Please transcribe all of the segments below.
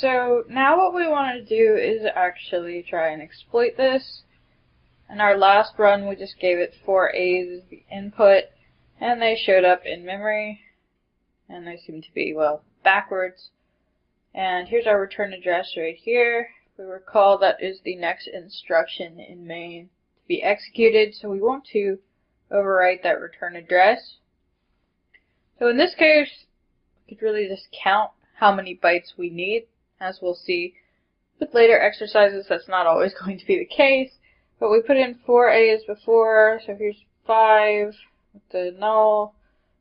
So now what we want to do is actually try and exploit this. In our last run we just gave it 4 A's as the input, and they showed up in memory, and they seem to be, well, backwards. And here's our return address right here. If we recall, that is the next instruction in main to be executed, so we want to overwrite that return address. So in this case, we could really just count how many bytes we need. As we'll see with later exercises, that's not always going to be the case. But we put in 4 A's before, so here's 5 with the null,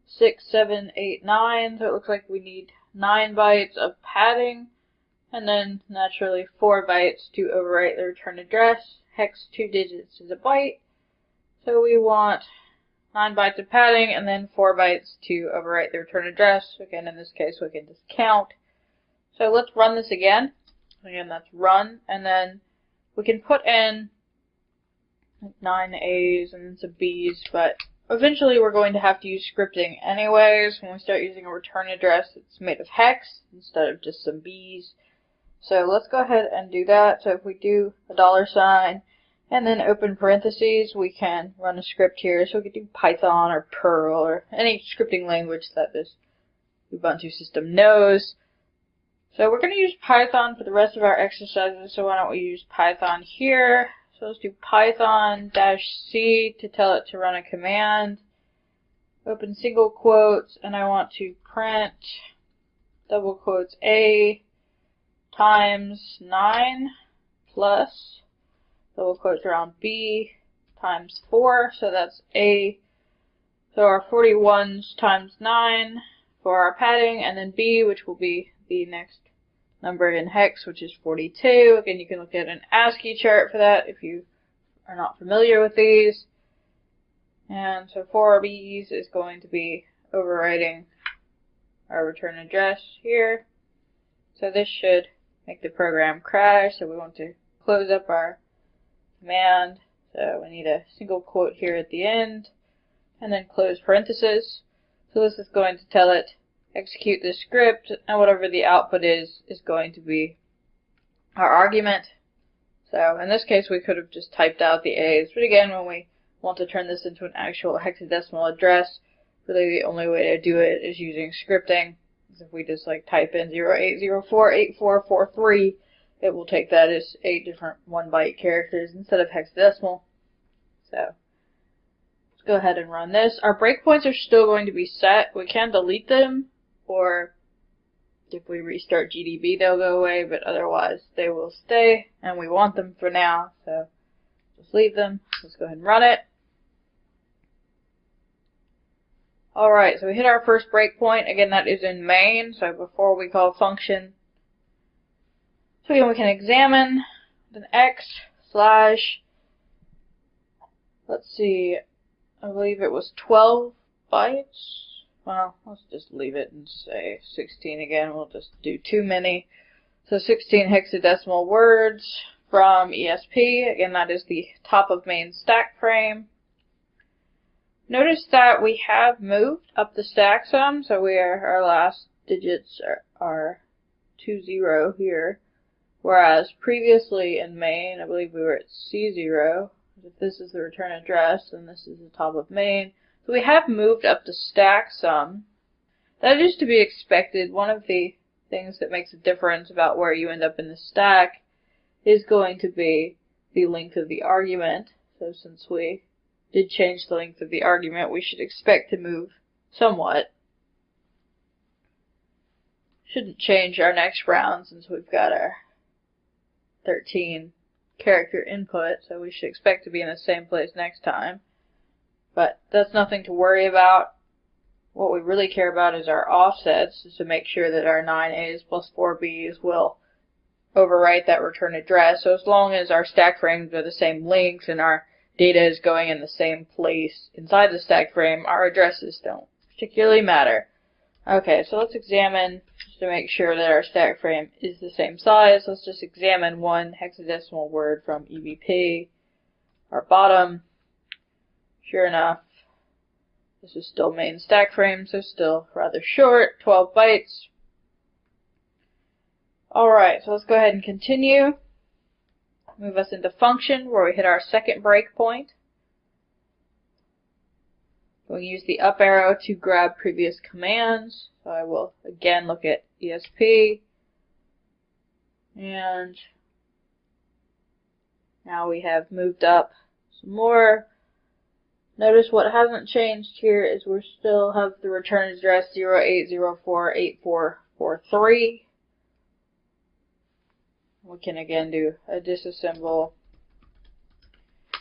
6, 7, 8, 9. So it looks like we need 9 bytes of padding, and then naturally 4 bytes to overwrite the return address. Hex 2 digits is a byte, so we want 9 bytes of padding and then 4 bytes to overwrite the return address. Again, in this case, we can just count. So let's run this again. Again, that's run, and then we can put in 9 A's and some B's, but eventually we're going to have to use scripting anyways. When we start using a return address, it's made of hex instead of just some B's. So let's go ahead and do that. So if we do a $sign and then open parentheses, we can run a script here. So we could do Python or Perl or any scripting language that this Ubuntu system knows. So we're going to use Python for the rest of our exercises, so why don't we use Python here. So let's do Python-C to tell it to run a command. Open single quotes, and I want to print double quotes A times 9 plus double quotes around B times 4, so that's A. So our 41s times 9 for our padding, and then B, which will be the next number in hex, which is 42. Again, you can look at an ASCII chart for that if you are not familiar with these. And so 4B's is going to be overwriting our return address here. So this should make the program crash, so we want to close up our command. So we need a single quote here at the end, and then close parentheses. So this is going to tell it execute this script, and whatever the output is going to be our argument. So in this case we could have just typed out the A's, but again, when we want to turn this into an actual hexadecimal address, really the only way to do it is using scripting. If we just like type in 08048443, it will take that as 8 different 1-byte characters instead of hexadecimal. So let's go ahead and run this. Our breakpoints are still going to be set. We can delete them, or if we restart GDB they'll go away, but otherwise they will stay, and we want them for now, so just leave them. Let's go ahead and run it. Alright, so we hit our first breakpoint. Again, that is in main, so before we call function. So again, we can examine an x slash, let's see, I believe it was 12 bytes. Well, let's just leave it and say 16 again. We'll just do too many. So 16 hexadecimal words from ESP. Again, that is the top of main stack frame. Notice that we have moved up the stack some, so our last digits are 20 here. Whereas previously in main, I believe we were at C0. If this is the return address, and this is the top of main. So we have moved up the stack some. That is to be expected. One of the things that makes a difference about where you end up in the stack is going to be the length of the argument. So since we did change the length of the argument, we should expect to move somewhat. Shouldn't change our next round since we've got our 13 character input, so we should expect to be in the same place next time. But that's nothing to worry about. What we really care about is our offsets, just to make sure that our 9 A's plus 4 B's will overwrite that return address. So as long as our stack frames are the same length and our data is going in the same place inside the stack frame, our addresses don't particularly matter. Okay, so let's examine, just to make sure that our stack frame is the same size. Let's just examine one hexadecimal word from EBP, our bottom. Sure enough, this is still main stack frame, so still rather short, 12 bytes. Alright, so let's go ahead and continue. Move us into function where we hit our second breakpoint. We'll use the up arrow to grab previous commands. So I will again look at ESP. And now we have moved up some more. Notice what hasn't changed here is we still have the return address 08048443. We can again do a disassemble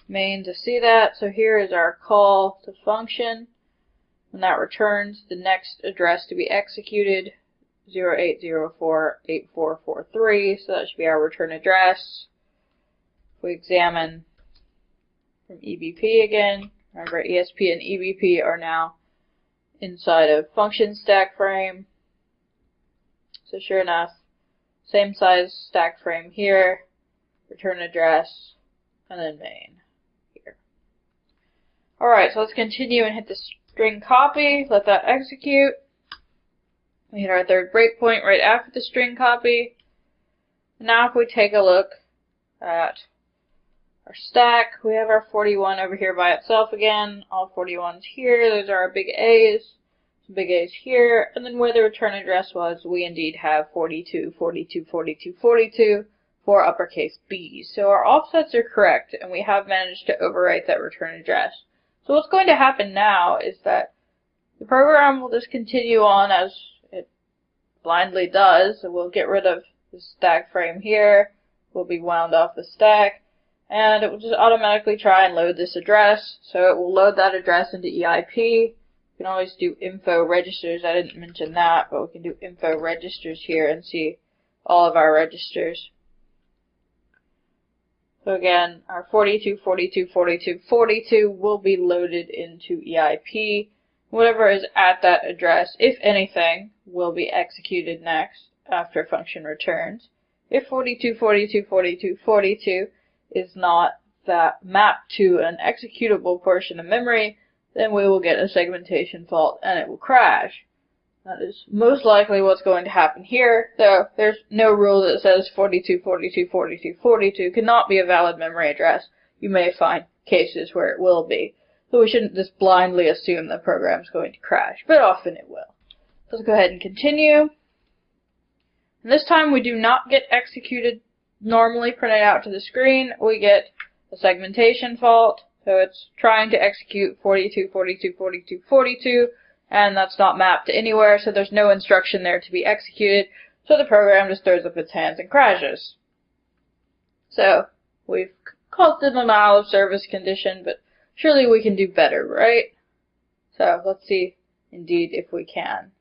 main to see that. So here is our call to function. When that returns the next address to be executed, 08048443. So that should be our return address. If we examine from EBP again, remember ESP and EBP are now inside of function stack frame. So sure enough, same size stack frame here, return address, and then main here. Alright, so let's continue and hit the string copy, let that execute. We hit our third breakpoint right after the string copy. Now if we take a look at our stack, we have our 41 over here by itself again, all 41s here, those are our big A's. Big A's here, and then where the return address was, we indeed have 42, 42, 42, 42 for uppercase B's. So our offsets are correct, and we have managed to overwrite that return address. So what's going to happen now is that the program will just continue on as it blindly does. So we'll get rid of the stack frame here, will be wound off the stack, and it will just automatically try and load this address. So it will load that address into EIP. We can always do info registers. I didn't mention that, but we can do info registers here and see all of our registers. So again, our 42, 42, 42, 42 will be loaded into EIP. Whatever is at that address, if anything, will be executed next after function returns. If 42, 42, 42, 42 is not that mapped to an executable portion of memory, then we will get a segmentation fault and it will crash. That is most likely what's going to happen here, though there's no rule that says 42, 42, 42, 42 cannot be a valid memory address. You may find cases where it will be. So we shouldn't just blindly assume the program is going to crash, but often it will. So let's go ahead and continue. And this time we do not get executed normally printed out to the screen. We get a segmentation fault. So it's trying to execute 42, 42, 42, 42, and that's not mapped to anywhere, so there's no instruction there to be executed, so the program just throws up its hands and crashes. So we've caused a denial of service condition, but surely we can do better, right? So let's see indeed if we can.